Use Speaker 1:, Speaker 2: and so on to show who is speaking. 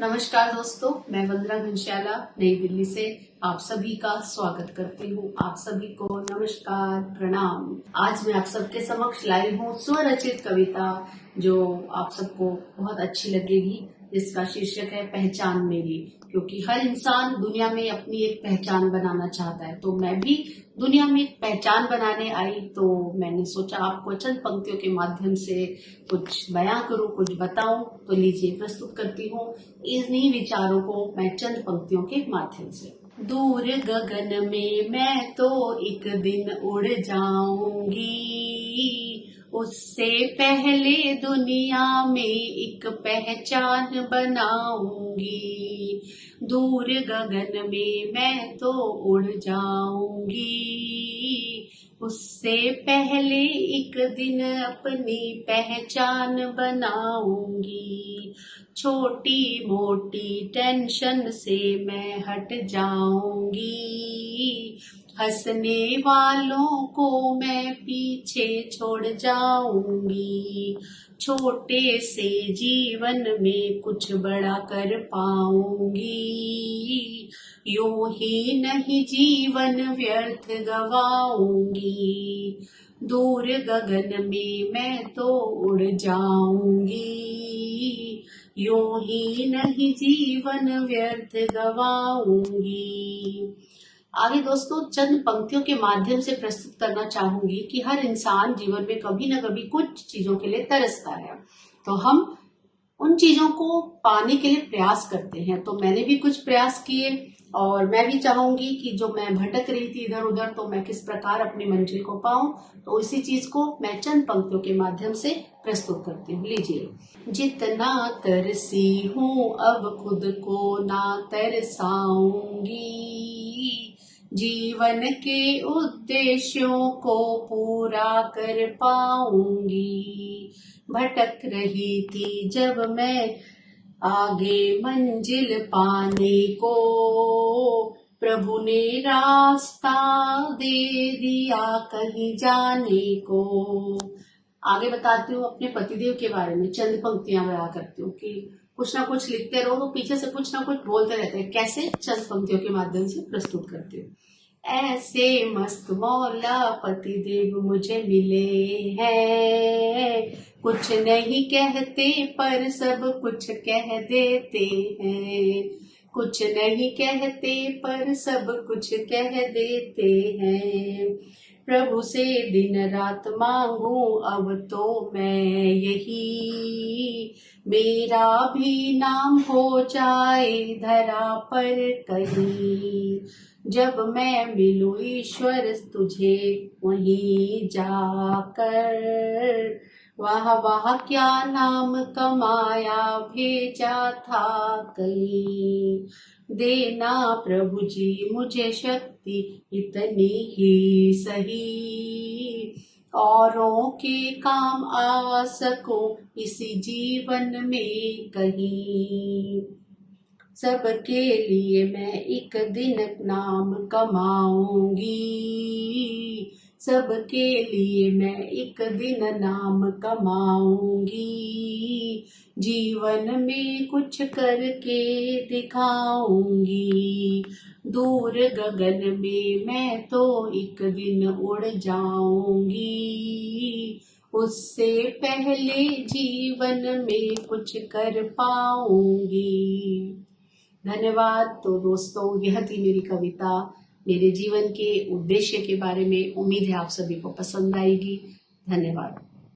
Speaker 1: नमस्कार दोस्तों, मैं वंदना घनश्याला नई दिल्ली से आप सभी का स्वागत करती हूँ। आप सभी को नमस्कार, प्रणाम। आज मैं आप सबके समक्ष लाई हूँ स्वरचित कविता जो आप सबको बहुत अच्छी लगेगी, जिसका शीर्षक है पहचान मेरी। क्योंकि हर इंसान दुनिया में अपनी एक पहचान बनाना चाहता है, तो मैं भी दुनिया में एक पहचान बनाने आई। तो मैंने सोचा आपको चंद पंक्तियों के माध्यम से कुछ बयां करूं, कुछ बताऊं। तो लीजिए प्रस्तुत करती हूँ इन्हीं विचारों को मैं चंद पंक्तियों के माध्यम से। दूर गगन में मैं तो एक दिन उड़ जाऊंगी, उससे पहले दुनिया में एक पहचान बनाऊंगी। दूर गगन में मैं तो उड़ जाऊंगी, उससे पहले एक दिन अपनी पहचान बनाऊंगी। छोटी मोटी टेंशन से मैं हट जाऊंगी, हंसने वालों को मैं पीछे छोड़ जाऊंगी। छोटे से जीवन में कुछ बड़ा कर पाऊंगी, यूं ही नहीं जीवन व्यर्थ गवाऊंगी। दूर गगन में मैं तो उड़ जाऊंगी, यूं ही नहीं जीवन व्यर्थ गवाऊंगी। आगे दोस्तों चंद पंक्तियों के माध्यम से प्रस्तुत करना चाहूंगी कि हर इंसान जीवन में कभी न कभी कुछ चीजों के लिए तरसता है, तो हम उन चीजों को पाने के लिए प्रयास करते हैं। तो मैंने भी कुछ प्रयास किए और मैं भी चाहूंगी कि जो मैं भटक रही थी इधर उधर, तो मैं किस प्रकार अपनी मंजिल को पाऊं। तो इसी चीज को मैं चंद पंक्तियों के माध्यम से प्रस्तुत करती हूँ। लीजिए। जितना तरसी हूँ अब खुद को ना तरसाऊंगी, जीवन के उद्देश्यों को पूरा कर पाऊंगी। भटक रही थी जब मैं आगे मंजिल पाने को, प्रभु ने रास्ता दे दिया कहीं जाने को। आगे बताती हूँ अपने पतिदेव के बारे में, चंद पंक्तियां बयां करती हूँ कि कुछ ना कुछ लिखते रहो तो पीछे से कुछ ना कुछ बोलते रहते हैं। कैसे? चंद पंक्तियों के माध्यम से प्रस्तुत करती हूँ। ऐसे मस्त मौला पतिदेव मुझे मिले हैं, कुछ नहीं कहते पर सब कुछ कह देते हैं। कुछ नहीं कहते पर सब कुछ कह देते हैं। प्रभु से दिन रात मांगू अब तो मैं यही, मेरा भी नाम हो जाए धरा पर कहीं। जब मैं मिलूं ईश्वर तुझे वहीं जाकर, वहाँ वहाँ क्या नाम कमाया भेजा था कहीं। देना प्रभु जी मुझे शक्ति इतनी ही सही, औरों के काम आ सकूं इसी जीवन में कहीं। सबके लिए मैं एक दिन नाम कमाऊंगी, सबके लिए मैं एक दिन नाम कमाऊंगी। जीवन में कुछ करके दिखाऊंगी। दूर गगन में मैं तो एक दिन उड़ जाऊंगी, उससे पहले जीवन में कुछ कर पाऊंगी। धन्यवाद। तो दोस्तों यह थी मेरी कविता मेरे जीवन के उद्देश्य के बारे में। उम्मीद है आप सभी को पसंद आएगी। धन्यवाद।